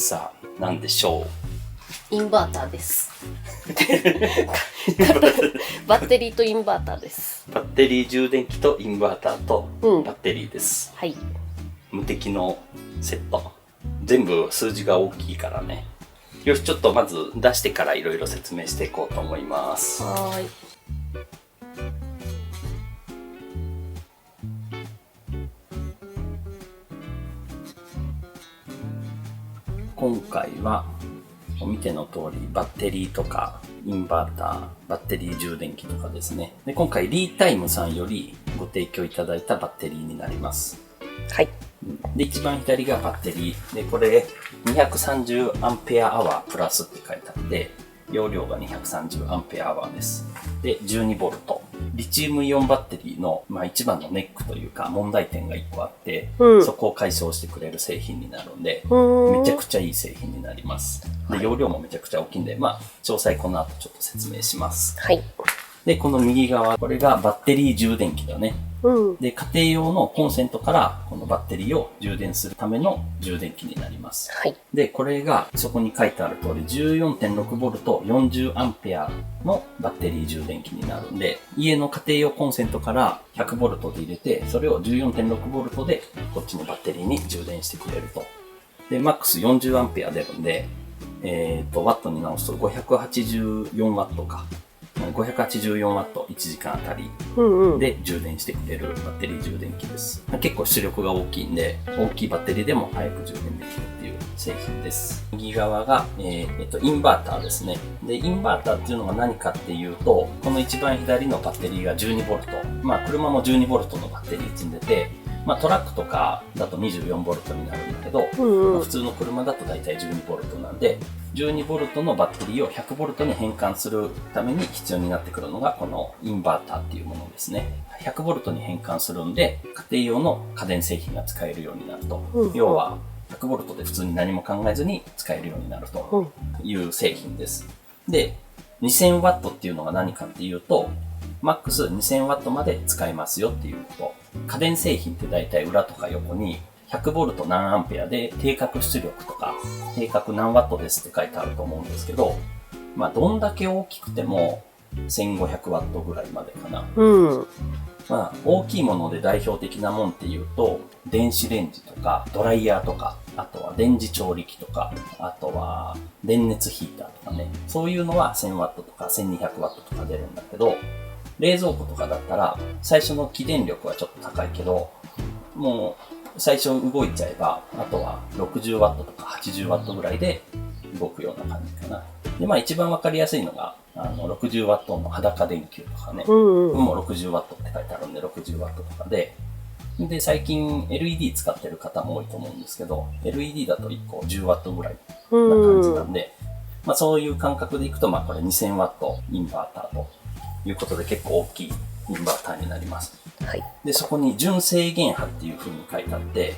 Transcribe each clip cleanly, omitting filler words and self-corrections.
さあ何でしょインバーターです。バッテリーとインバーターです。う。バッテリー充電器とインバーターとバッテリーです。はい。無敵のセット。全部数字が大きいからね。よし、ちょっとまず出してからいろいろ説明していこうと思います。はーい。今回は見ての通りバッテリーとかインバーター、バッテリー充電器とかですね。で、今回リータイムさんよりご提供いただいたバッテリーになります。はい。で、一番左がバッテリー。で、これ230アンペアアワープラスって書いてあって、容量が230アンペアアワーです。で、12ボルト。リチウムイオンバッテリーの、一番のネックというか問題点が1個あって、そこを解消してくれる製品になるんで、めちゃくちゃいい製品になります。で、容量もめちゃくちゃ大きいんで、詳細この後ちょっと説明します。はい。で、この右側、これがバッテリー充電器だね。で、家庭用のコンセントからこのバッテリーを充電するための充電器になります。はい。で、これがそこに書いてある通り 14.6V 40アンペアのバッテリー充電器になるんで、家の家庭用コンセントから 100V で入れて、それを 14.6V でこっちのバッテリーに充電してくれると。で、マックス40アンペア出るんで、ワットに直すと 584W か。584W1 時間あたりで充電してくれるバッテリー充電器です。結構出力が大きいんで、大きいバッテリーでも早く充電できるっていう製品です。右側が、インバーターですね。で、インバーターっていうのが何かっていうと、この一番左のバッテリーが 12V。車も 12V のバッテリー積んでて、トラックとかだと 24V になるんだけど、普通の車だと大体 12V なんで、12V のバッテリーを 100V に変換するために必要になってくるのがこのインバーターっていうものですね。100V に変換するんで、家庭用の家電製品が使えるようになると。要は 100V で普通に何も考えずに使えるようになるという製品です。で、2000W っていうのが何かっていうと、マックス 2000W まで使えますよっていうこと。家電製品って大体裏とか横に 100V 何アンペアで定格出力とか定格何ワットですって書いてあると思うんですけど、どんだけ大きくても 1500W ぐらいまでかな。大きいもので代表的なもんっていうと、電子レンジとかドライヤーとか、あとは電磁調理器とか、あとは電熱ヒーターとかね。そういうのは 1000W とか 1200W とか出るんだけど、冷蔵庫とかだったら、最初の起電力はちょっと高いけど、もう最初動いちゃえば、あとは 60W とか 80W ぐらいで動くような感じかな。で、一番わかりやすいのが、60W の裸電球とかね。もう 60W って書いてあるんで 60W とかで、最近 LED 使ってる方も多いと思うんですけど、LED だと1個 10W ぐらいな感じなんで、そういう感覚でいくと、これ 2000W インバーターということで結構大きいインバーターになります。はい。で、そこに純正限波っていう風に書いてあって、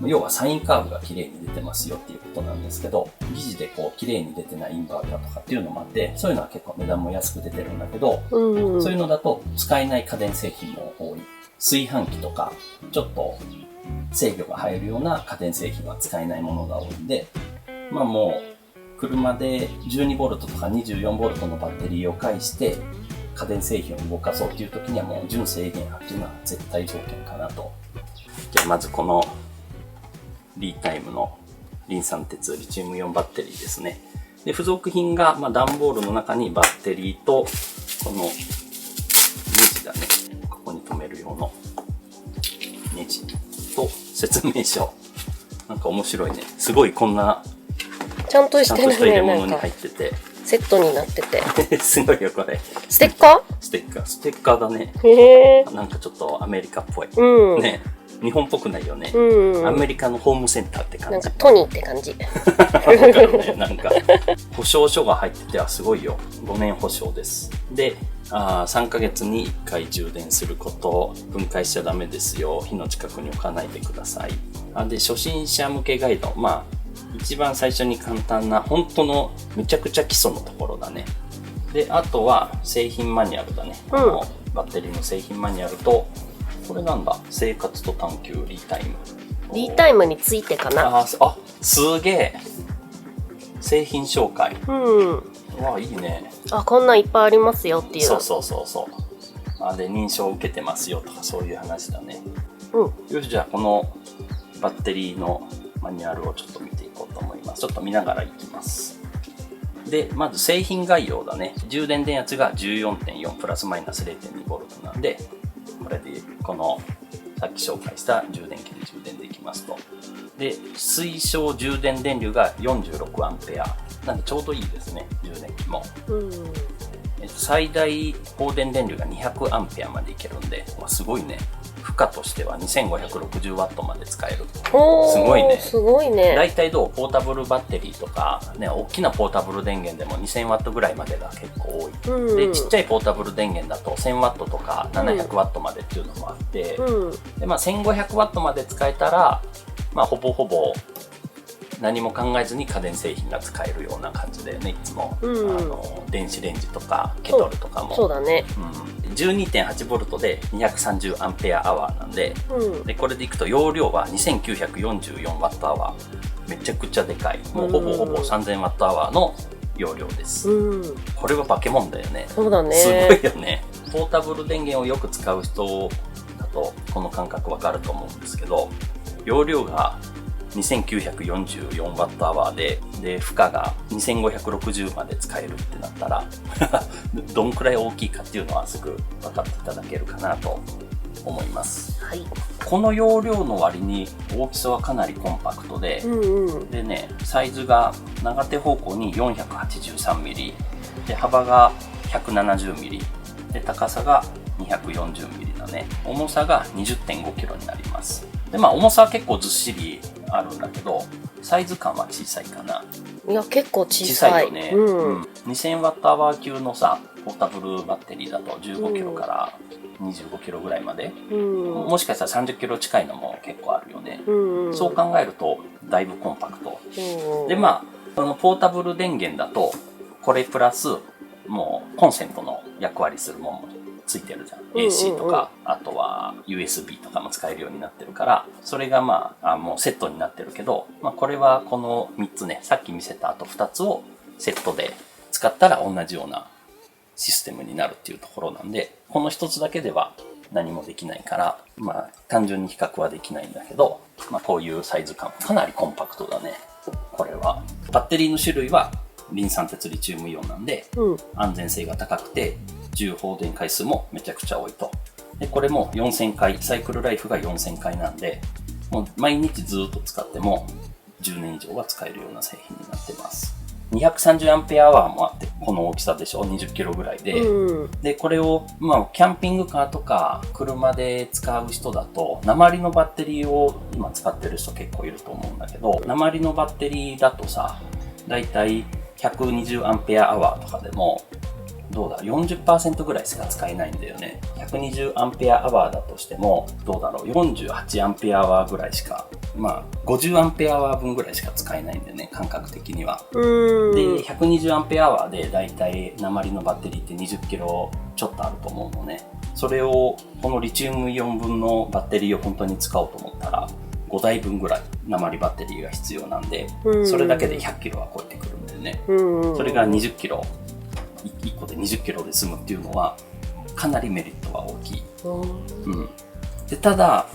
要はサインカーブが綺麗に出てますよっていうことなんですけど、疑似で綺麗に出てないインバーターとかっていうのもあって、そういうのは結構値段も安く出てるんだけど、そういうのだと使えない家電製品も多い。炊飯器とか、ちょっと制御が入るような家電製品は使えないものが多いんで、もう車で 12V とか 24V のバッテリーを介して家電製品を動かそうっていう時にはもう純正限波っていうのは絶対条件かなと。じゃあまずこのリータイムのリン酸鉄リチウムイオンバッテリーですね。で、付属品が段ボールの中にバッテリーとこのネジだね。ここに留める用のネジと説明書。なんか面白いね。すごいこんなちゃんとしてるね。入れ物に入ってて。セットになってて。すごいよ、これ。ステッカー？ステッカーだね。へー。なんかちょっとアメリカっぽい。ね。日本っぽくないよね。アメリカのホームセンターって感じ。なんかトニーって感じ。わかるね。なんか、保証書が入ってて、すごいよ。5年保証です。で、3ヶ月に1回充電すること、分解しちゃダメですよ。火の近くに置かないでください。で、初心者向けガイド。一番最初に簡単な、本当のめちゃくちゃ基礎のところだね。で、あとは製品マニュアルだね。バッテリーの製品マニュアルと、これなんだ、生活と探求リータイム。リータイムについてかな。すげえ。製品紹介。うん。わあ、いいね。あ、こんなんいっぱいありますよっていう。そうそうそうそう。で、認証を受けてますよとかそういう話だね。うん。よし、じゃあこのバッテリーのマニュアルをちょっと見ていこうと思います。ちょっと見ながらいきます。で、まず製品概要だね。充電電圧が 14.4 プラスマイナス 0.2V なんで、これでこのさっき紹介した充電器で充電できますと。で、推奨充電電流が 46A。なんでちょうどいいですね、充電器も。最大放電電流が 200A までいけるんで、すごいね。負荷としては 2560W まで使える。すごいね。すごいね。大体ポータブルバッテリーとか、ね、大きなポータブル電源でも 2000W ぐらいまでが結構多い。で、ちっちゃいポータブル電源だと 1000W とか 700W までっていうのもあって、で、1500W まで使えたら、ほぼほぼ何も考えずに家電製品が使えるような感じだよね、いつも。電子レンジとかケトルとかも。そうだね。12.8V で 230Ah なんで、でこれでいくと容量は 2944Wh。めちゃくちゃでかい。もうほぼほぼ 3000Wh の容量です。これは化け物だよね。そうだね。すごいよね。ポータブル電源をよく使う人だとこの感覚わかると思うんですけど、容量が 2944Wh で負荷が2560まで使えるってなったらどんくらい大きいかっていうのはすぐ分かっていただけるかなと思います。はい、この容量の割に大きさはかなりコンパクトで、でね、サイズが長手方向に 483mm で幅が 170mm で高さが 240mm だね。重さが 20.5kg になります。で重さは結構ずっしりあるんだけど、サイズ感は小さいかな。いや、結構小さい。よね。2000Wh 級のさ、ポータブルバッテリーだと 15kg から 25kg ぐらいまで、もしかしたら 30kg 近いのも結構あるよね。そう考えるとだいぶコンパクト。でこのポータブル電源だとこれプラスもうコンセントの役割するものもついてるじゃん。AC とか、あとは USB とかも使えるようになってるから、それがもうセットになってるけど、これはこの3つね、さっき見せたあと2つをセットで使ったら同じようなシステムになるっていうところなんで、この1つだけでは何もできないから、単純に比較はできないんだけど、こういうサイズ感、かなりコンパクトだね。これは。バッテリーの種類はリン酸鉄リチウムイオンなんで、安全性が高くて、重放電回数もめちゃくちゃ多いと。で、これも4000回、サイクルライフが4000回なんで、もう毎日ずっと使っても10年以上は使えるような製品になってます。230Ah もあって、この大きさでしょ ?20kg ぐらいで。で、これを、キャンピングカーとか車で使う人だと、鉛のバッテリーを今使ってる人結構いると思うんだけど、鉛のバッテリーだとさ、だいたい 120Ah とかでも、どうだ 40% ぐらいしか使えないんだよね。 120Ah だとしてもどうだろう 48Ah ぐらいしか、50Ah 分ぐらいしか使えないんだよね、感覚的には。で 120Ah でだいたい鉛のバッテリーって 20kg ちょっとあると思うのね。それをこのリチウムイオン分のバッテリーを本当に使おうと思ったら5台分ぐらい鉛バッテリーが必要なんで、それだけで 100kg は超えてくるんだよね。それが 20kg、1個で 20kg で済むっていうのはかなりメリットは大きい。でただ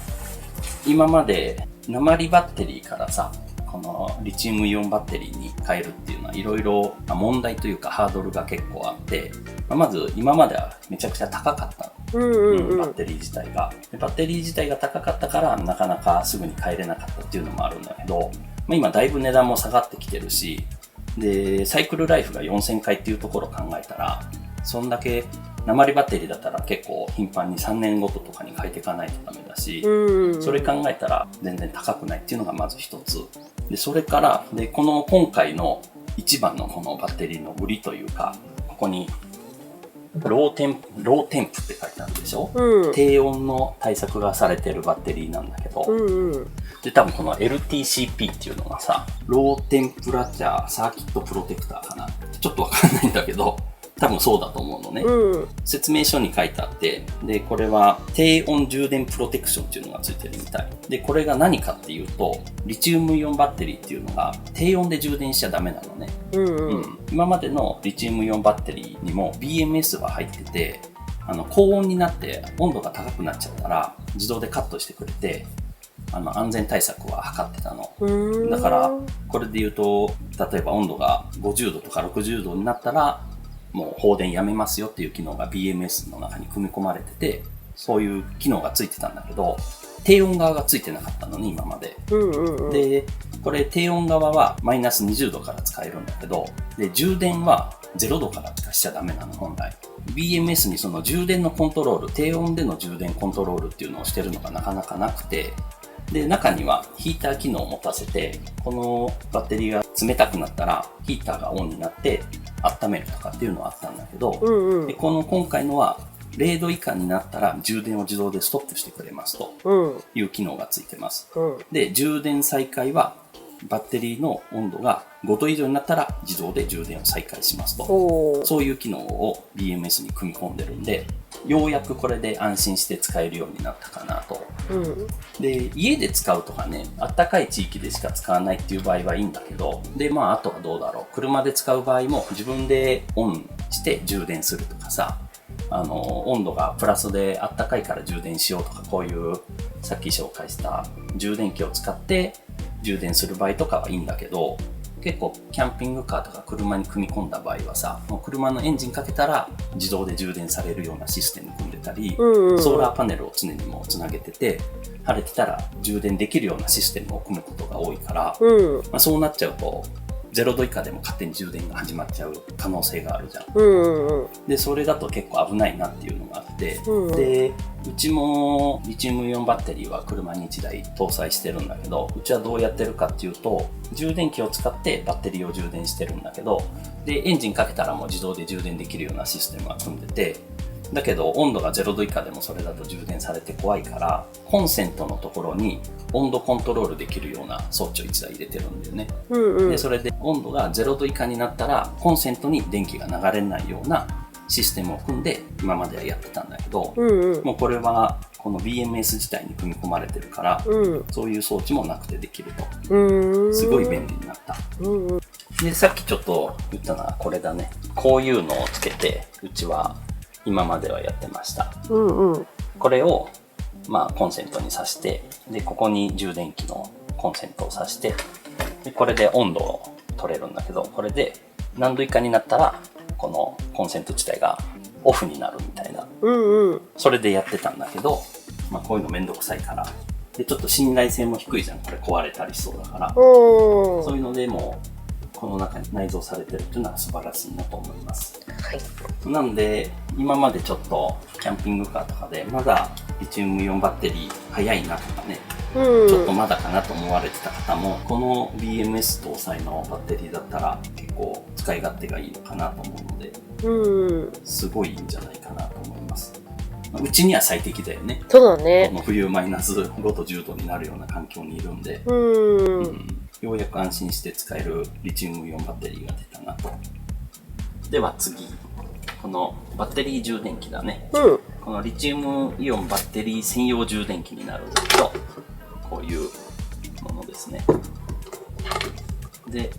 今まで鉛バッテリーからさ、このリチウムイオンバッテリーに変えるっていうのはいろいろ問題というかハードルが結構あって、まず今まではめちゃくちゃ高かった、バッテリー自体が。バッテリー自体が高かったからなかなかすぐに変えれなかったっていうのもあるんだけど、今だいぶ値段も下がってきてるし、でサイクルライフが4000回っていうところを考えたら、そんだけ鉛バッテリーだったら結構頻繁に3年ごととかに変えていかないとダメだし、それ考えたら全然高くないっていうのがまず一つで、それからこの今回の一番のこのバッテリーの売りというか、ここにローテンプって書いてあるでしょ、低温の対策がされてるバッテリーなんだけど、で多分この LTCP っていうのがさ、ローテンプラチャーサーキットプロテクターかな、ちょっとわかんないんだけど、多分そうだと思うのね。うん。説明書に書いてあって、で、これは低温充電プロテクションっていうのがついてるみたい。で、これが何かっていうと、リチウムイオンバッテリーっていうのが低温で充電しちゃダメなのね。今までのリチウムイオンバッテリーにも BMS が入ってて、高温になって温度が高くなっちゃったら自動でカットしてくれて、安全対策は測ってたの。だから、これで言うと、例えば温度が50度とか60度になったら、もう放電やめますよっていう機能が BMS の中に組み込まれてて、そういう機能がついてたんだけど、低温側がついてなかったのね、今まで。で、これ低温側はマイナス20度から使えるんだけど、で、充電は0度からしかしちゃダメなの、本来。BMS にその充電のコントロール、低温での充電コントロールっていうのをしてるのがなかなかなくて、で、中にはヒーター機能を持たせて、このバッテリーが冷たくなったらヒーターがオンになって温めるとかっていうのはあったんだけど、でこの今回のは0度以下になったら充電を自動でストップしてくれますという機能がついてます。で、充電再開はバッテリーの温度が5度以上になったら自動で充電を再開しますと。そういう機能を BMS に組み込んでるんで、ようやくこれで安心して使えるようになったかなと。で、家で使うとかね、あったかい地域でしか使わないっていう場合はいいんだけど、で、あとはどうだろう。車で使う場合も自分でオンして充電するとかさ、温度がプラスであったかいから充電しようとか、こういうさっき紹介した充電器を使って充電する場合とかはいいんだけど、結構キャンピングカーとか車に組み込んだ場合はさ、もう車のエンジンかけたら自動で充電されるようなシステム組んでたり、ソーラーパネルを常にもうつなげてて、晴れてたら充電できるようなシステムを組むことが多いから、そうなっちゃうと0度以下でも勝手に充電が始まっちゃう可能性があるじゃん。で、それだと結構危ないなっていうのがあって、で、うちもリチウムイオンバッテリーは車に1台搭載してるんだけど、うちはどうやってるかっていうと、充電器を使ってバッテリーを充電してるんだけど、で、エンジンかけたらもう自動で充電できるようなシステムが組んでて、だけど温度が0度以下でもそれだと充電されて怖いから、コンセントのところに温度コントロールできるような装置を1台入れてるんだよね。で、それで温度が0度以下になったらコンセントに電気が流れないようなシステムを組んで今まではやってたんだけど、もうこれはこの BMS 自体に組み込まれてるから、そういう装置もなくてできると。すごい便利になった。で、さっきちょっと言ったのはこれだね。こういうのをつけて、うちは今まではやってました。これをコンセントに挿して、で、ここに充電器のコンセントを挿して、で、これで温度を取れるんだけど、これで何度以下になったら、このコンセント自体がオフになるみたいな。それでやってたんだけど、こういうのめんどくさいから。で、ちょっと信頼性も低いじゃん。これ壊れたりしそうだから。そういうのでもう、この中に内蔵されてるっていうのは素晴らしいなと思います。なんで、今までちょっとキャンピングカーとかでまだリチウムイオンバッテリー早いなとかね、ちょっとまだかなと思われてた方も、この BMS 搭載のバッテリーだったら結構使い勝手がいいのかなと思うので、すごいいいんじゃないかなと思います。うちには最適だよね。そうだね。この冬マイナス5度10度になるような環境にいるんで、ようやく安心して使えるリチウムイオンバッテリーが出たなと。では次、このバッテリー充電器だね。このリチウムイオンバッテリー専用充電器になるんだけど、こういうものですね。で、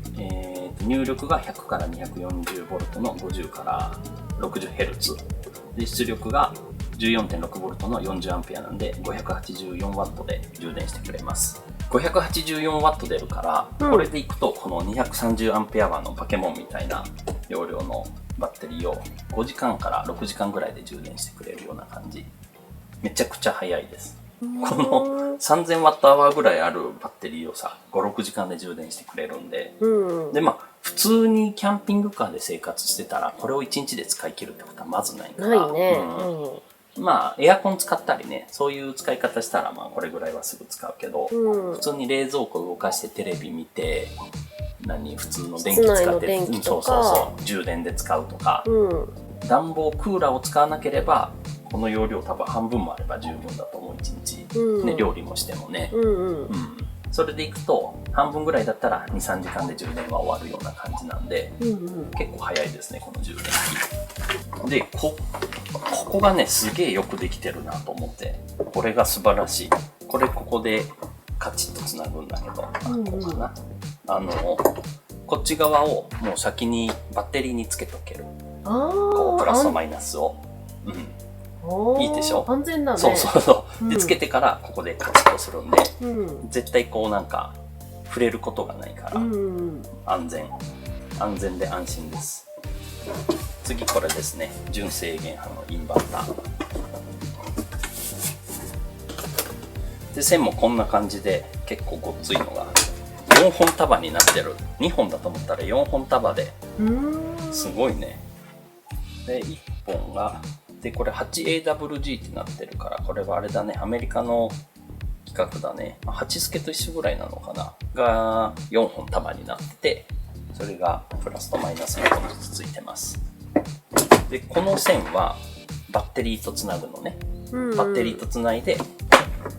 入力が100から 240V の50から 60Hz。で、出力が 14.6V の 40A なんで 584W で充電してくれます。584W 出るから、これでいくとこの 230A のバケモンみたいな容量のバッテリーを5時間から6時間ぐらいで充電してくれるような感じ。めちゃくちゃ早いです。この 3000Wh ぐらいあるバッテリーをさ、5、6時間で充電してくれるんで、で、普通にキャンピングカーで生活してたら、これを1日で使い切るってことはまずないから、ないね。エアコン使ったりね、そういう使い方したら、これぐらいはすぐ使うけど、普通に冷蔵庫動かしてテレビ見て、普通の電気使って、充電で使うとか、暖房、クーラーを使わなければ、この容量多分半分もあれば十分だと思う、1日。ね、料理もしてもね。それでいくと、半分ぐらいだったら2、3時間で充電は終わるような感じなんで、うんうん。結構早いですね、この充電器。で、ここがね、すげえよくできてるなと思って、これが素晴らしい。ここでカチッとつなぐんだけど、こうかな。こっち側をもう先にバッテリーにつけとける。こうプラスとマイナスを。いいでしょ？安全だね。そうそうそう。で、つけてからここでカチッとするんで、絶対こうなんか触れることがないから、安全で安心です。次これですね。純正電波のインバーター。で、線もこんな感じで結構ごっついのが4本束になってる。2本だと思ったら4本束で、すごいね。で、1本が、で、これ 8AWG ってなってるから、これはあれだね、アメリカの規格だね。8スケと一緒ぐらいなのかな。が4本束になってて、それがプラスとマイナス1本ずつついてます。で、この線はバッテリーとつなぐのね。バッテリーとつないで、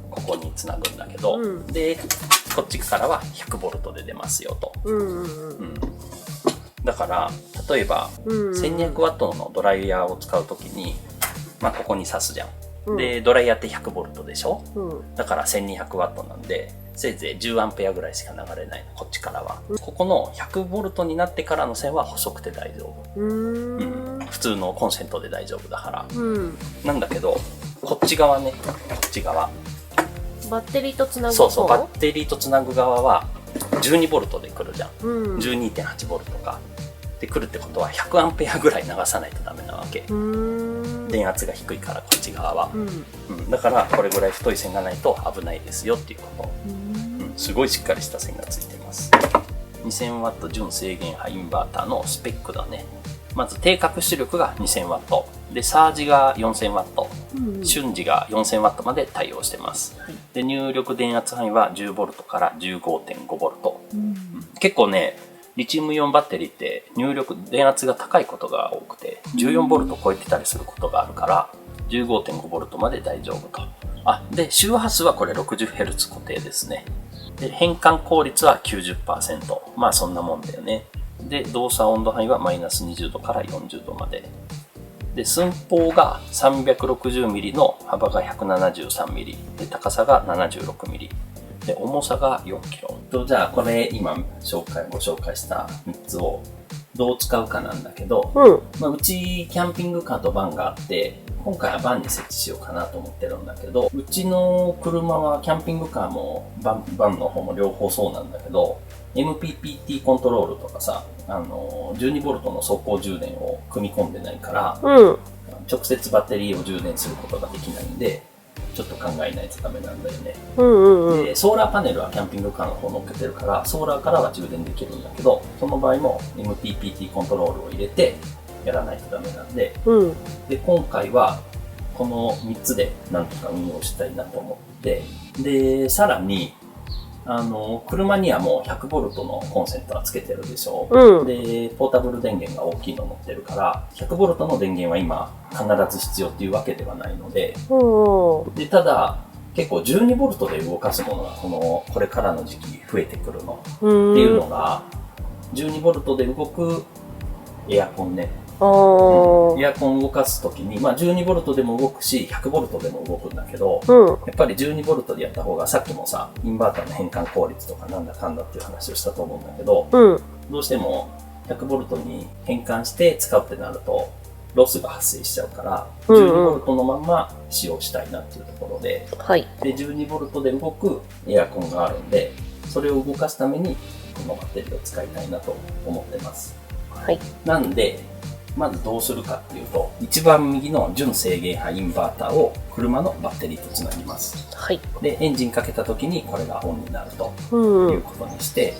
ここにつなぐんだけど、で、こっちからは 100V で出ますよと。だから、例えば、1200W のドライヤーを使うときに、まあ、ここに挿すじゃん。で、ドライヤーって 100V でしょ？だから 1200W なんで、せいぜい 10A ぐらいしか流れないの、こっちからは。ここの 100V になってからの線は細くて大丈夫。普通のコンセントで大丈夫だから。なんだけど、こっち側ね、こっち側。バッテリーとつなぐそうそう、バッテリーとつなぐ側は 12V で来るじゃん。12.8V か。で来るってことは 100A ぐらい流さないとダメなわけ。電圧が低いからこっち側は。だからこれぐらい太い線がないと危ないですよっていうこと。すごいしっかりした線がついてます。2000W 純正電波インバーターのスペックだね。まず定格出力が 2000W。で、サージが 4000W。瞬時が 4000W まで対応してます。で、入力電圧範囲は 10V から 15.5V。結構ね、リチウムイオンバッテリーって入力電圧が高いことが多くて 14V 超えてたりすることがあるから 15.5V まで大丈夫と。で、周波数はこれ 60Hz 固定ですね。で、変換効率は 90%。まあそんなもんだよね。で、動作温度範囲はマイナス20度から40度まで。で、寸法が 360mm の幅が 173mm で高さが 76mm。で、重さが 4kg。じゃあ、これ今ご紹介した3つをどう使うかなんだけど、うちキャンピングカーとバンがあって、今回はバンに設置しようかなと思ってるんだけど、うちの車はキャンピングカーもバンの方も両方そうなんだけど、MPPT コントロールとかさ、12V の走行充電を組み込んでないから、直接バッテリーを充電することができないんで、ちょっと考えないとダメなんだよね。で、ソーラーパネルはキャンピングカーの方乗っけてるから、ソーラーからは充電できるんだけど、その場合も MPPT コントロールを入れてやらないとダメなんで、で、今回はこの3つでなんとか運用したいなと思って、で、さらに、車にはもう 100V のコンセントはつけてるでしょ。で、ポータブル電源が大きいの持ってるから、100V の電源は今必ず必要っていうわけではないので、で、ただ、結構 12V で動かすものがこれからの時期増えてくるのっていうのが、12V で動くエアコンね。エアコンを動かすときに、まあ 12V でも動くし、100V でも動くんだけど、やっぱり 12V でやった方が、さっきもさ、インバーターの変換効率とかなんだかんだっていう話をしたと思うんだけど、どうしても 100V に変換して使うってなると、ロスが発生しちゃうから、12V のまんま使用したいなっていうところで、で、12V で動くエアコンがあるんで、それを動かすために、このバッテリーを使いたいなと思ってます。なんで、まずどうするかっていうと、一番右の純正電波インバーターを車のバッテリーとつなぎます。で、エンジンかけた時にこれがオンになるということにして、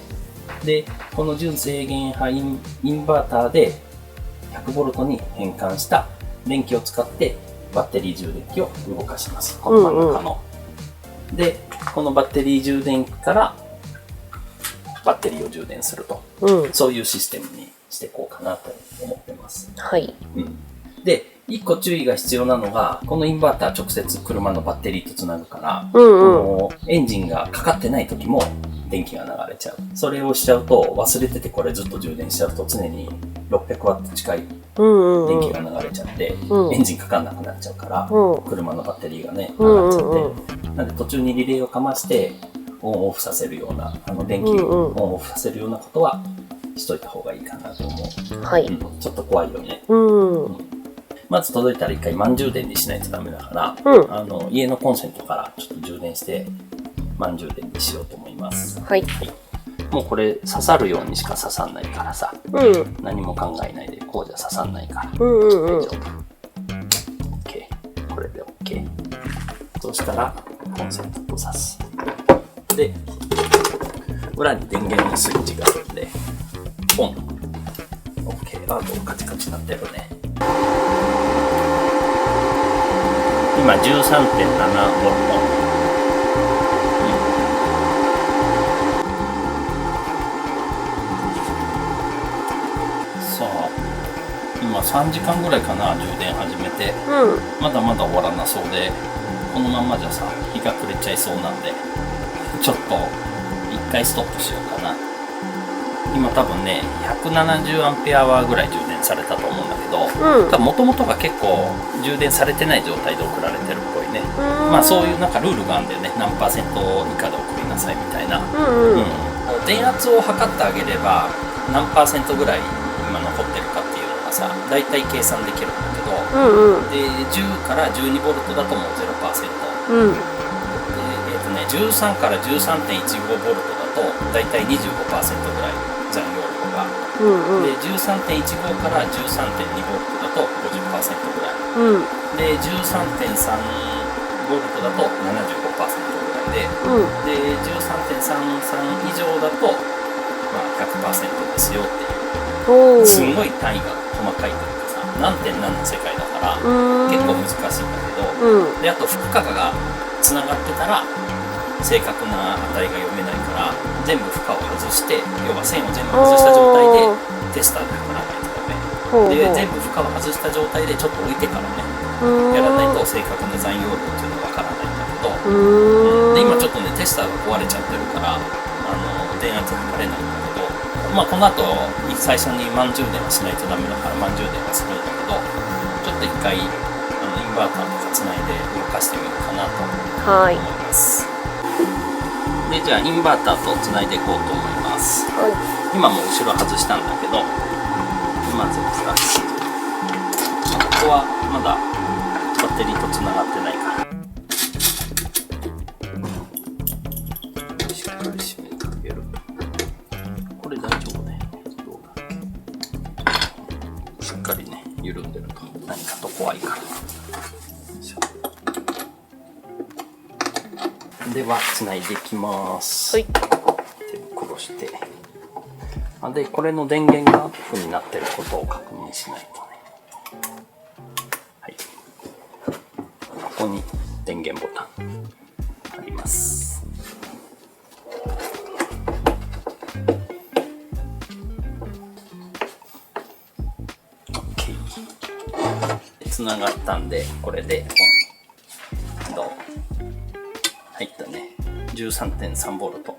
で、この純正電波インバーターで 100V に変換した電気を使ってバッテリー充電器を動かします。この真ん中の。で、このバッテリー充電器からバッテリーを充電すると。そういうシステムにしていこうかなと思ってます。で、一個注意が必要なのが、このインバーター直接車のバッテリーとつなぐから、エンジンがかかってない時も電気が流れちゃう。それをしちゃうと、忘れててこれずっと充電しちゃうと常に600ワット近い電気が流れちゃって、エンジンかかんなくなっちゃうから、車のバッテリーがね、上がっちゃって。なんで途中にリレーをかまして、オンオフさせるような、電気をオンオフさせるようなことはしといた方がいいかなと思う。はい。ちょっと怖いよね。まず届いたら一回満充電にしないとダメだから、家のコンセントからちょっと充電して満充電にしようと思います。はい。もうこれ刺さるようにしか刺さんないからさ、何も考えないでこうじゃ刺さんないから、大丈夫。OK。これで OK。そうしたらコンセントと挿す。で、裏に電源のスイッチがあるんで、ポン。OK。カチカチなってるね。今 13.7 ボルト。さあ、今3時間ぐらいかな、充電始めて。まだまだ終わらなそうで、このまんまじゃさ、日が暮れちゃいそうなんで、ちょっと一回ストップしようかな。今多分ね、170アンペアワーぐらい充電されたと思うんだけど、もともとが結構充電されてない状態で送られてるっぽいね。まあそういうなんかルールがあるんだよね。何パーセント以下で送りなさいみたいな。電圧を測ってあげれば、何パーセントぐらい今残ってるかっていうのがさ、大体計算できるんだけど、で、10から12ボルトだともう 0%。13から 13.15 ボルトだと大体 25% ぐらい残量量が、で 13.15 から 13.2 ボルトだと 50% ぐらい、で 13.3 ボルトだと 75% ぐらいで、で 13.33 以上だと、まあ、100% ですよっていう、すごい単位が細かいというかさ、何点何の世界だから結構難しいんだけど、であと負荷がつながってたら正確な値が読めないから、全部負荷を外して、要は線を全部外した状態でテスターで測らないとダメ。で、全部負荷を外した状態でちょっと置いてからね、やらないと正確な残容量っていうのがわからないんだけど、で、今ちょっとね、テスターが壊れちゃってるから、電圧測れないんだけど、まあこの後、最初に満充電はしないとダメだから満充電はするんだけど、ちょっと一回、インバーターとかつないで動かしてみようかなと思います。で、じゃあインバーターとつないでいこうと思います。今も後ろ外したんだけど、まずプラス。ここはまだバッテリーとつながってないから。しっかり締めてあげる。これ大丈夫ね。どうだっけ。しっかりね、緩んでると何かと怖いから。では、つないでいきます。手を殺して。で、これの電源がオフになっていることを確認しないとね。はい。ここに電源ボタンあります。OK。つながったんで、これでオン。どう？入ったね。13.3 ボルト。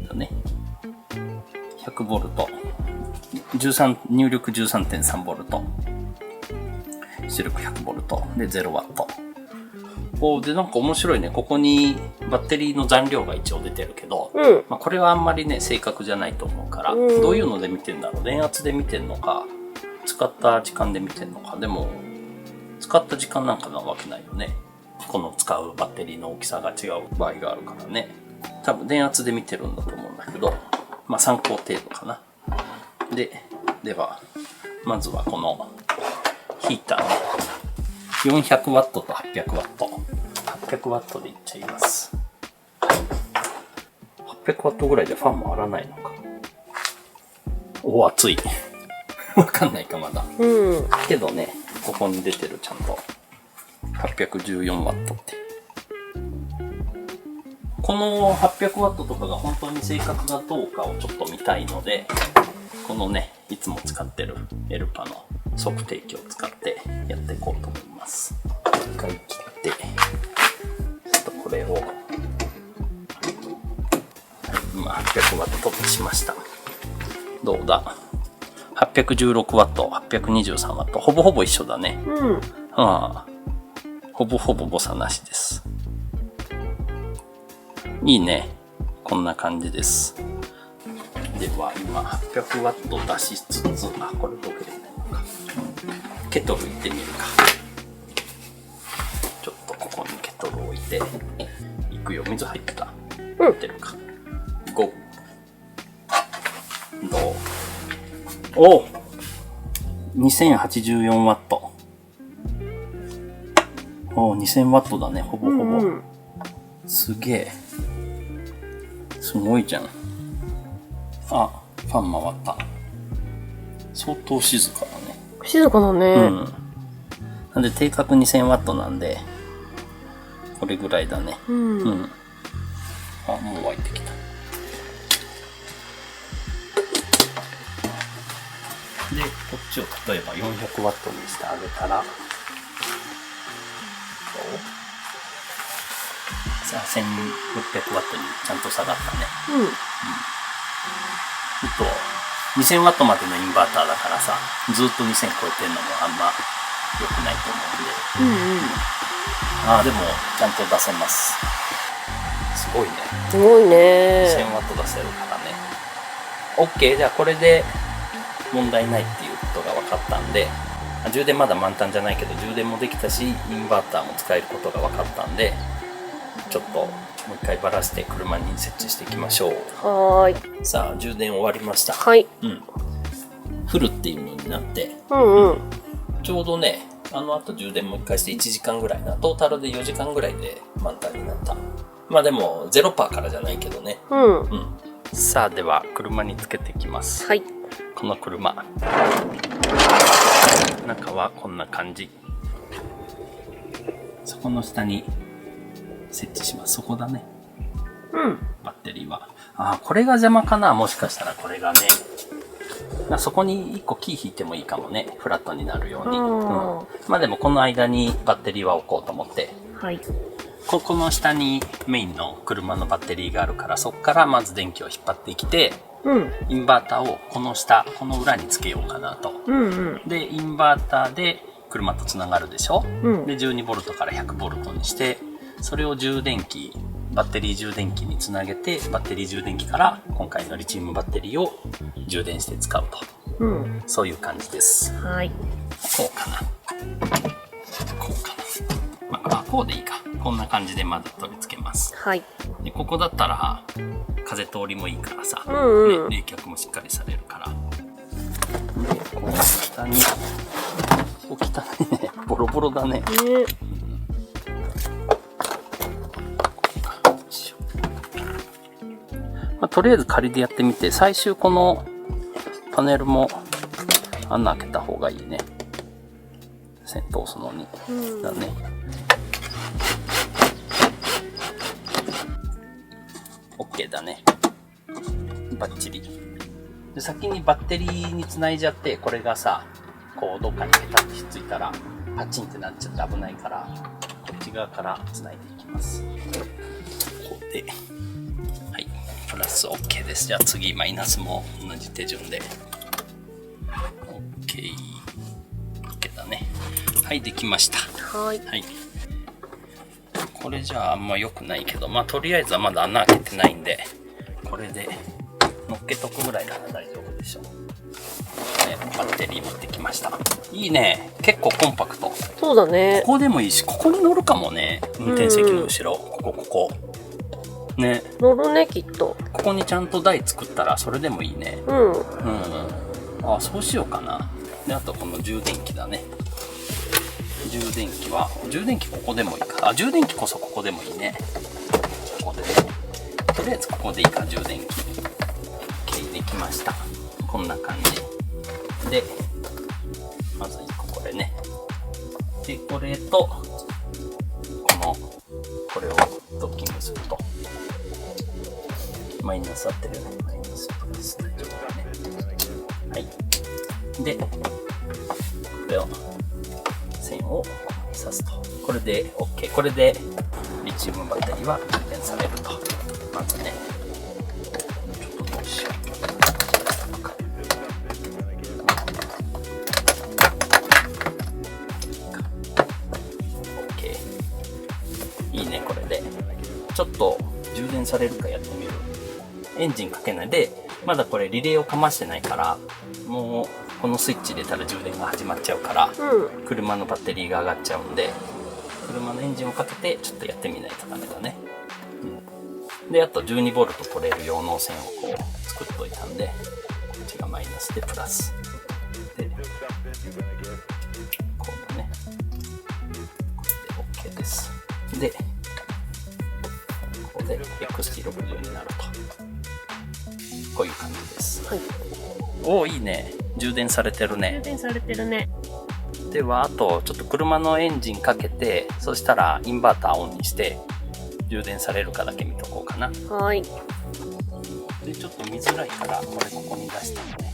だね。100ボルト。入力 13.3 ボルト。出力100ボルト。で、0ワット。で、なんか面白いね。ここにバッテリーの残量が一応出てるけど、まあ、これはあんまりね、正確じゃないと思うから、どういうので見てんだろう。電圧で見てんのか、使った時間で見てんのか。でも、使った時間なんかなわけないよね。この使うバッテリーの大きさが違う場合があるからね。多分電圧で見てるんだと思うんだけど、まあ参考程度かな。では、まずはこのヒーターの400ワットと800ワット。800ワットでいっちゃいます。800ワットぐらいでファン回らないのか。熱い。わかんないかまだ。けどね、ここに出てるちゃんと。814ワットって。この800ワットとかが本当に正確かどうかをちょっと見たいので、このね、いつも使ってるエルパの測定器を使ってやっていこうと思います。一回切って、これを、今 800W 取ってしました。どうだ ?816W、823W、ほぼほぼ一緒だね。うん。ああ、ほぼほぼ誤差なしです。いいね。こんな感じです。では、今 800W 出しつつ、これどけれないのか。ケトル行ってみるか。ちょっとここにケトル置いて、いくよ。水入ってた。入ってるか。5。どう？お！ 2084W。お、2000W だね、ほぼほぼ。うん、すげえ。すごいじゃん。あ、ファン回った。相当静かだね。静かだね。うん。なんで定格 2000W なんで、これぐらいだね。うん。うん。あ、もう沸いてきた。で、こっちを例えば 400W にしてあげたら、さあ 1600W にちゃんと下がったね。うん。2000W までのインバーターだからさ、ずっと2000超えてんのもあんま良くないと思うんで。うんうん。でもちゃんと出せます。すごいね。すごいね。1000W 出せるからね。OK、じゃあこれで問題ないっていうことが分かったんで、充電まだ満タンじゃないけど充電もできたし、インバーターも使えることが分かったんで、ちょっともう一回バラして車に設置していきましょう。はーい。さあ、充電終わりました。はい。うん。フルっていうのになって、うんうん。ちょうどね、あの後充電もう一回して1時間ぐらいな、トータルで4時間ぐらいで満タンになった。まあでも 0% からじゃないけどね。うん。うん。さあ、では車につけていきます。はい。この車。中はこんな感じ。そこの下に設置します。そこだね。うん。バッテリーは。これが邪魔かな。もしかしたらこれがね。そこに1個キー引いてもいいかもね。フラットになるように。まあでもこの間にバッテリーは置こうと思って。はい。ここの下にメインの車のバッテリーがあるから、そこからまず電気を引っ張ってきて、うん。インバーターをこの下、この裏につけようかなと。うんうん。で、インバーターで車とつながるでしょ、うん、で、12V から 100V にして、それを充電器、バッテリー充電器につなげて、バッテリー充電器から今回のリチウムバッテリーを充電して使うと。うん。そういう感じです。はい。こうかな。こうかな。こうでいいか。こんな感じでまず取り付けます。はい。で、ここだったら、風通りもいいからさ、うんうん、冷却もしっかりされるから。で、この下に、汚いね。ボロボロだね。とりあえず仮でやってみて、最終このパネルも穴開けた方がいいね。線通すのに。だね。OK だね。バッチリ。で、先にバッテリーにつないじゃって、これがさ、こうどっかにペタッとひっついたら、パチンってなっちゃって危ないから、こっち側からつないでいきます。こうで。はい。プラス OK です。じゃあ次、マイナスも同じ手順で。OK。OK だね。はい、できました。はい。はい。これじゃああんま良くないけど、まあとりあえずはまだ穴開けてないんで、これで乗っけとくぐらいなら大丈夫でしょう。バッテリー持ってきました。いいね。結構コンパクト。そうだね。ここでもいいし、ここに乗るかもね。運転席の後ろ。ここ。ね。乗るね、きっと。ここにちゃんと台作ったらそれでもいいね。そうしようかな。で、あとこの充電器だね。充電器ここでもいいか。充電器こそここでもいいね。ここで。とりあえずここでいいか、充電器。OK、できました。こんな感じ。で、まず1個これね。で、これと、これをドッキングすると。マイナス合ってるよね。マイナスです。大丈夫だね。はい。で、ここに挿すと。これで OK。これでリチウムバッテリーは充電されると。まずね。ちょっとどうしよう。OK。いいね、これで。ちょっと充電されるかやってみる。エンジンかけないで、まだこれリレーをかましてないから、もうこのスイッチ入れたら充電が始まっちゃうから、車のバッテリーが上がっちゃうんで、車のエンジンをかけてちょっとやってみないとダメだね。で、あと 12V 取れる用の線をこう作っといたんで、こっちがマイナスでプラス。で、こうね。これで OK です。で、ここで XT60 になると。こういう感じです。はい。おお、いいね。充電されてるね。充電されてるね。では、あと、ちょっと車のエンジンかけて、そしたらインバーターオンにして、充電されるかだけ見とこうかな。はい。で、ちょっと見づらいから、これここに出したのね。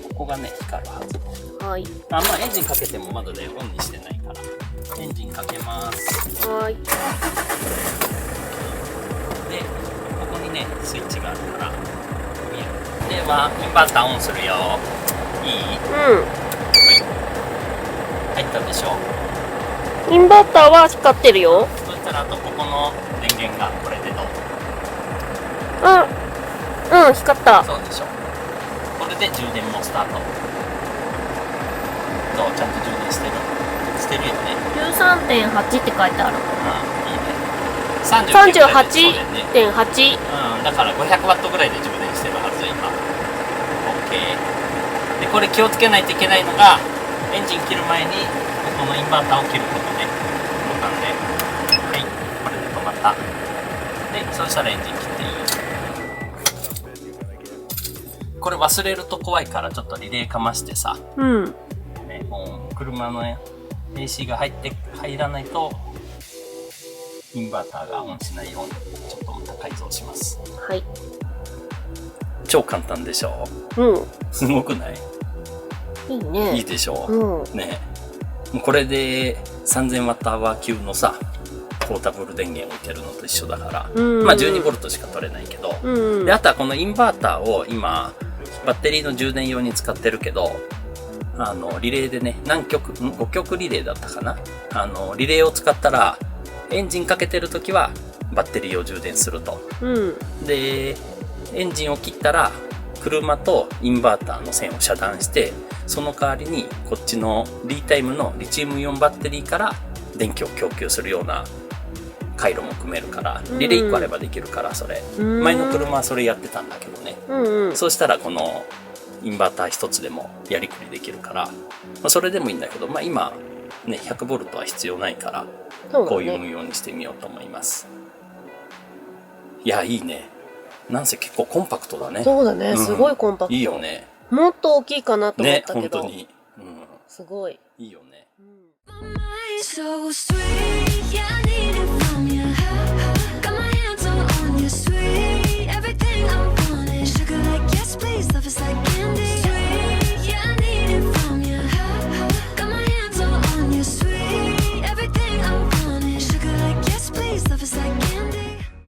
ここがね、光るはず。はい。まあ、エンジンかけてもまだね、オンにしてないから。エンジンかけます。はい。で、ここにね、スイッチがあるから、見える。では、インバーターオンするよ。いい？入ったでしょ。インバーターは光ってるよ。そしたらあとここの電源がこれでどう？光った。そうでしょ。これで充電もスタート。どう？ちゃんと充電してる？してるよね。13.8 って書いてある。いいね。38.8。だから500ワットぐらいで充電してるはず今。OK。でこれ気をつけないといけないのが、エンジン切る前にこのインバーターを切ることね。ボタンで。はい。これで止まった。で、そしたらエンジン切っていい。これ忘れると怖いからちょっとリレーかましてさ。ね、もう車のね、AC が入らないと、インバーターがオンしないように、ちょっとまた改造します。はい。超簡単でしょ？すごくない？いいね。いいでしょ？ね。これで 3000Wh 級のさ、ポータブル電源置いてるのと一緒だから、まあ 12V しか取れないけど、で、あとはこのインバーターを今、バッテリーの充電用に使ってるけど、リレーでね、5極リレーだったかな。リレーを使ったら、エンジンかけてるときはバッテリーを充電すると。で、エンジンを切ったら、車とインバーターの線を遮断して、その代わりにこっちのリタイムのリチウムイオンバッテリーから電気を供給するような回路も組めるから、リレー1個あればできるから、それ。前の車はそれやってたんだけどね。そうしたらこのインバーター一つでもやりくりできるから、それでもいいんだけど、今、ね、100V は必要ないから、こういう運用にしてみようと思います。いや、いいね。なんせ結構コンパクトだね。そうだね。すごいコンパクト。いいよね。もっと大きいかなと思ったけど。ね、本当に。すごい。いいよね。うん